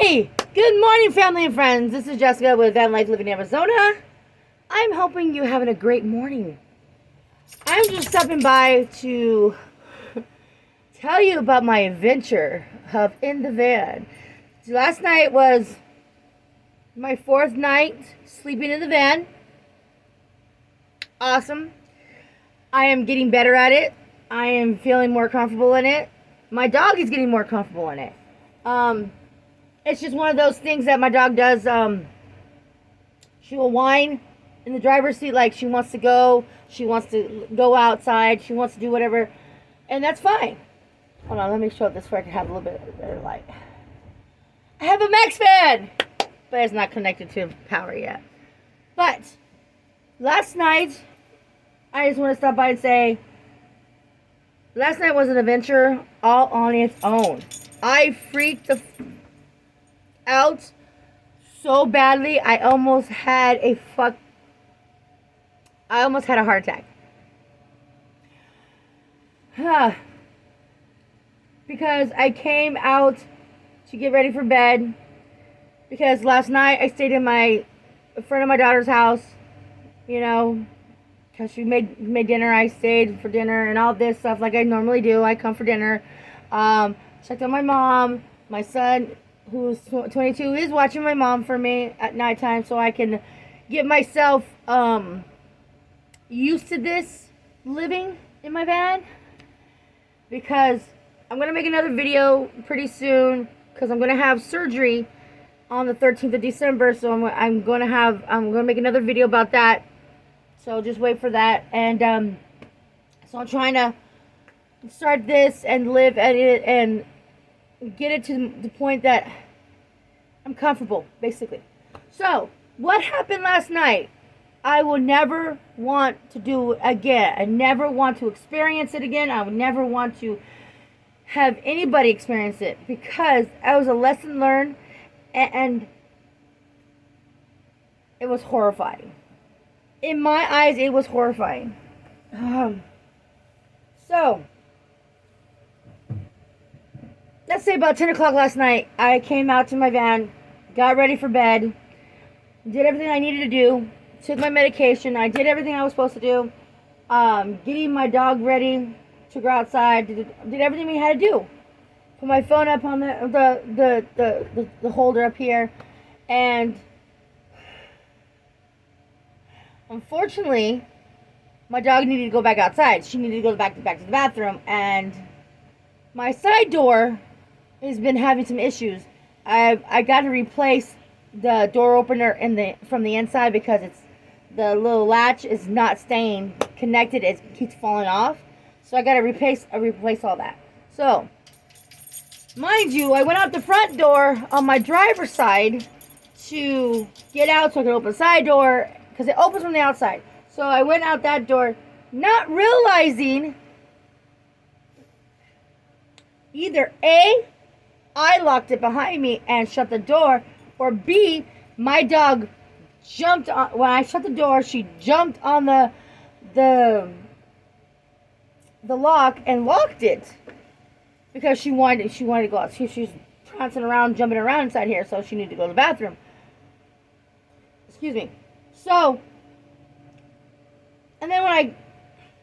Hey, good morning, family and friends. This is Jessica with Van Life Living in Arizona. I'm hoping you're having a great morning. I'm just stopping by to tell you about my adventure of in the van. Last night was my 4th night sleeping in the van. Awesome. I am getting better at it. I am feeling more comfortable in it. My dog is getting more comfortable in it. It's just one of those things that my dog does. She will whine in the driver's seat like she wants to go. She wants to go outside. She wants to do whatever. And that's fine. Hold on, let me show up this so I can have a little bit better light. I have a Max fan! But it's not connected to power yet. But last night, I just want to stop by and say, last night was an adventure all on its own. I freaked out so badly, I almost had a heart attack. Because I came out to get ready for bed. Because last night I stayed in a friend of my daughter's house. You know, because she made dinner. I stayed for dinner and all this stuff like I normally do. I come for dinner. Checked on my mom. My son, who's 22, is watching my mom for me at nighttime so I can get myself used to this living in my van. Because I'm going to make another video pretty soon because I'm going to have surgery on the 13th of December. So I'm going to make another video about that. So just wait for that. And so I'm trying to start this and live at it and get it to the point that I'm comfortable, basically. So, what happened last night, I will never want to do again. I never want to experience it again. I would never want to have anybody experience it because it was a lesson learned and it was horrifying. In my eyes, it was horrifying. So, let's say about 10 o'clock last night, I came out to my van, got ready for bed, did everything I needed to do, took my medication, I did everything I was supposed to do, getting my dog ready to go outside, did everything we had to do. Put my phone up on the holder up here, and unfortunately, my dog needed to go back outside. She needed to go back to the bathroom, and my side door has been having some issues. I got to replace the door opener from the inside because the little latch is not staying connected. It keeps falling off. So I got to replace all that. So, mind you, I went out the front door on my driver's side to get out so I could open the side door because it opens from the outside. So I went out that door, not realizing either A, I locked it behind me and shut the door, or B, my dog jumped on, when I shut the door, she jumped on the lock and locked it because she wanted to go out. She was prancing around, jumping around inside here, so she needed to go to the bathroom. Excuse me. So, and then when I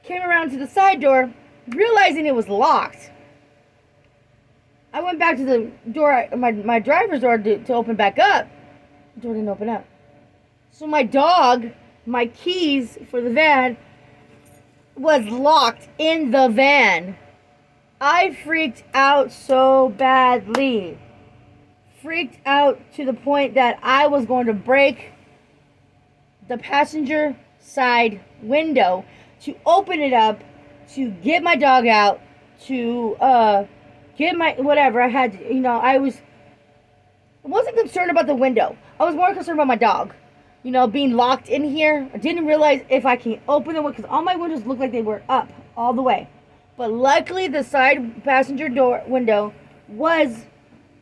came around to the side door, realizing it was locked, I went back to the door, my driver's door to open back up. The door didn't open up. So my dog, my keys for the van, was locked in the van. I freaked out so badly. Freaked out to the point that I was going to break the passenger side window to open it up, to get my dog out, to get my whatever. I had, I wasn't concerned about the window. I was more concerned about my dog, being locked in here. I didn't realize if I can open it because all my windows looked like they were up all the way. But luckily the side passenger door window was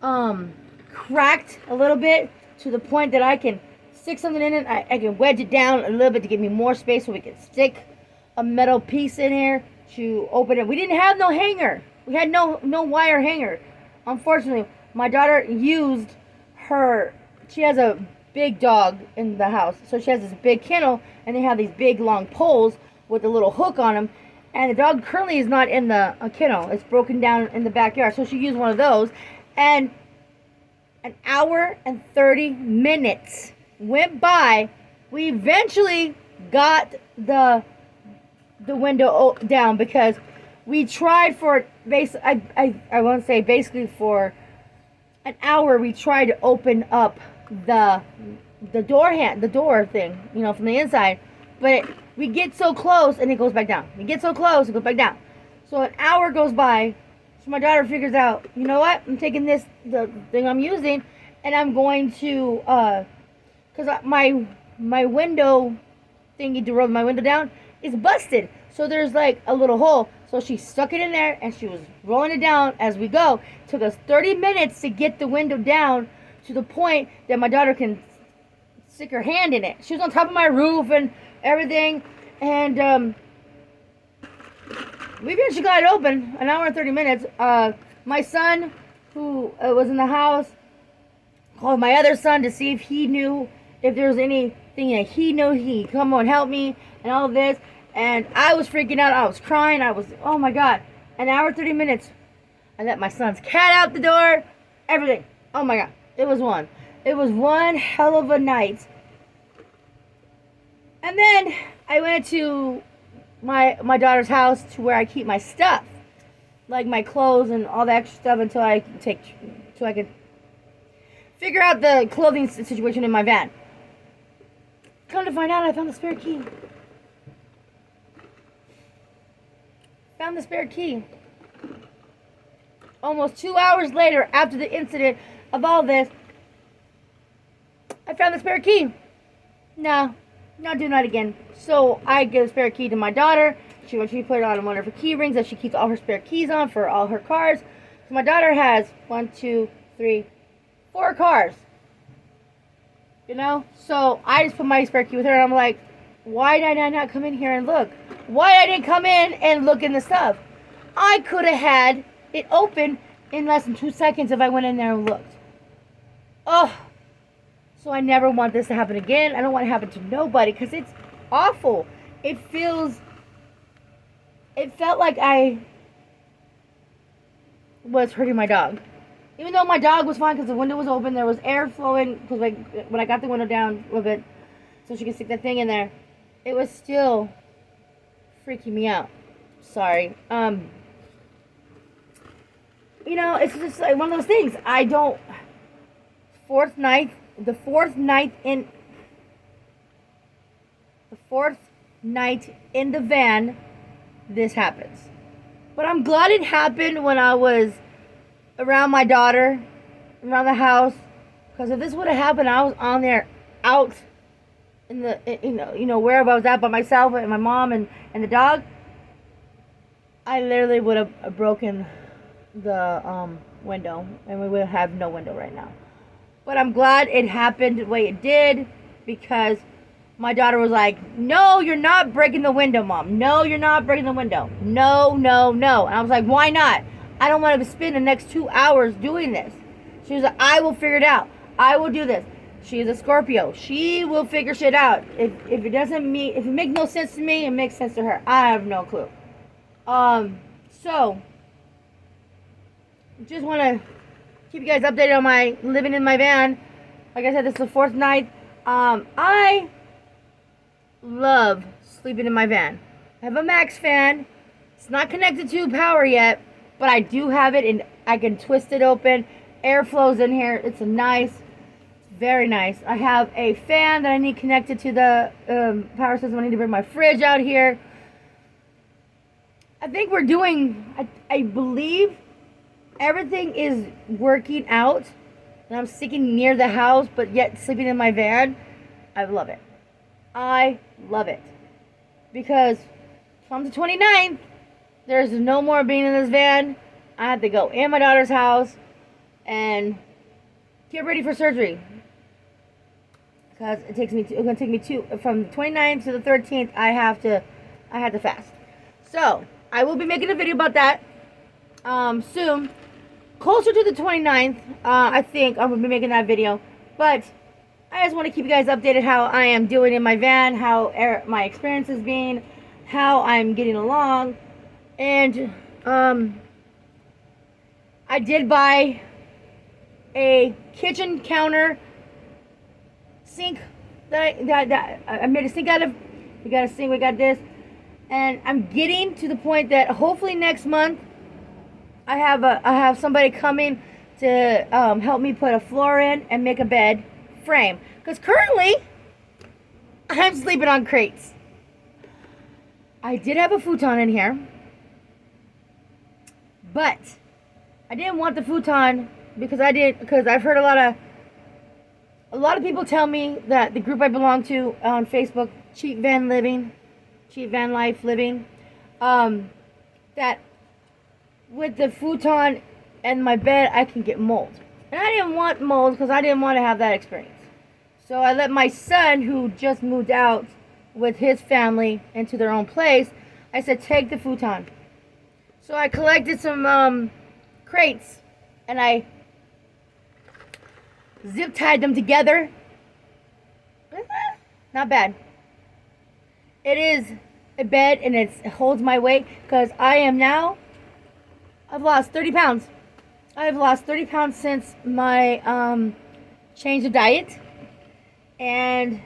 cracked a little bit to the point that I can stick something in it. I can wedge it down a little bit to give me more space so we can stick a metal piece in here to open it. We didn't have no hanger. We had no wire hanger. Unfortunately, my daughter used she has a big dog in the house. So she has this big kennel, and they have these big long poles with a little hook on them. And the dog currently is not in the kennel. It's broken down in the backyard. So she used one of those. And an hour and 30 minutes went by. We eventually got the window down because we tried for I want to say basically for an hour we tried to open up the door thing, you know, from the inside, but we get so close and it goes back down. We get so close, it goes back down. So an hour goes by. So my daughter figures out, you know what? I'm taking the thing I'm using, and I'm going to because my window thingy to roll my window down is busted. So there's like a little hole. So she stuck it in there and she was rolling it down as we go. It took us 30 minutes to get the window down to the point that my daughter can stick her hand in it. She was on top of my roof and everything. And we eventually got it open, an hour and 30 minutes. My son, who was in the house, called my other son to see if he knew if there was anything that he knew. He come on, help me and all of this. And I was freaking out. I was crying. Oh my God. An hour, 30 minutes. I let my son's cat out the door. Everything. Oh my God. It was one hell of a night. And then I went to my daughter's house to where I keep my stuff. Like my clothes and all the extra stuff until I could figure out the clothing situation in my van. Come to find out, I found the spare key. Found the spare key. Almost 2 hours later, after the incident of all this, I found the spare key. No, not doing that again. So I give a spare key to my daughter. She put it on one of her key rings that she keeps all her spare keys on for all her cars. So my daughter has 4 cars. You know? So I just put my spare key with her, and I'm like, why did I not come in here and look? Why I didn't come in and look in the stuff? I could have had it open in less than 2 seconds if I went in there and looked. Oh, so I never want this to happen again. I don't want it to happen to nobody because it's awful. It felt like I was hurting my dog. Even though my dog was fine because the window was open, there was air flowing because when I got the window down a little bit so she could stick that thing in there, it was still freaking me out. Sorry. You know, it's just like one of those things. The fourth night in the van, this happens. But I'm glad it happened when I was around my daughter, around the house. Because if this would have happened, I was on there, out in the, you know, wherever I was at by myself and my mom and the dog, I literally would have broken the window, and we would have no window right now. But I'm glad it happened the way it did, because my daughter was like, no, you're not breaking the window, Mom. No, you're not breaking the window. No, no, no. And I was like, why not? I don't want to spend the next 2 hours doing this. She was like, I will figure it out. I will do this. She is a Scorpio. She will figure shit out. If it makes no sense to me, it makes sense to her. I have no clue. So just want to keep you guys updated on my living in my van. Like I said, this is the 4th night. I love sleeping in my van. I have a Max fan. It's not connected to power yet, but I do have it, and I can twist it open. Air flows in here. It's very nice. I have a fan that I need connected to the power system. I need to bring my fridge out here. I think we're doing, I believe everything is working out, and I'm sticking near the house, but yet sleeping in my van. I love it. I love it. Because from the 29th, there's no more being in this van. I have to go in my daughter's house and get ready for surgery. Because it's going to take me from the 29th to the 13th, I have to fast. So, I will be making a video about that soon. closer to the 29th, I think I'm going to be making that video. But I just want to keep you guys updated how I am doing in my van, how my experience is being, how I'm getting along. And I did buy a kitchen counter sink that I made a sink out of. We got a sink, we got this. And I'm getting to the point that hopefully next month I have somebody coming to help me put a floor in and make a bed frame. Because currently I'm sleeping on crates. I did have a futon in here, but I didn't want the futon because I've heard a lot of people tell me that the group I belong to on Facebook, Cheap Van Life Living, that with the futon and my bed, I can get mold. And I didn't want mold because I didn't want to have that experience. So I let my son, who just moved out with his family into their own place, I said, take the futon. So I collected some crates and I zip tied them together. Not bad. It is a bed and it holds my weight because I've lost 30 pounds. I've lost 30 pounds since my change of diet, and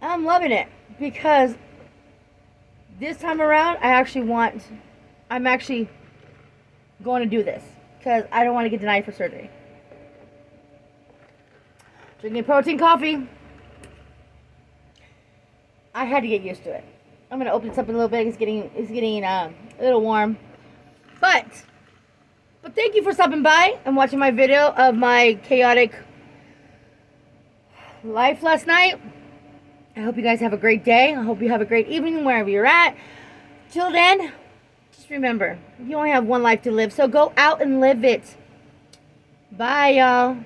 I'm loving it because this time around I'm actually going to do this because I don't want to get denied for surgery. Drinking protein coffee. I had to get used to it. I'm gonna open this up a little bit. It's getting a little warm. But thank you for stopping by and watching my video of my chaotic life last night. I hope you guys have a great day. I hope you have a great evening wherever you're at. Till then, just remember, you only have one life to live, so go out and live it. Bye, y'all.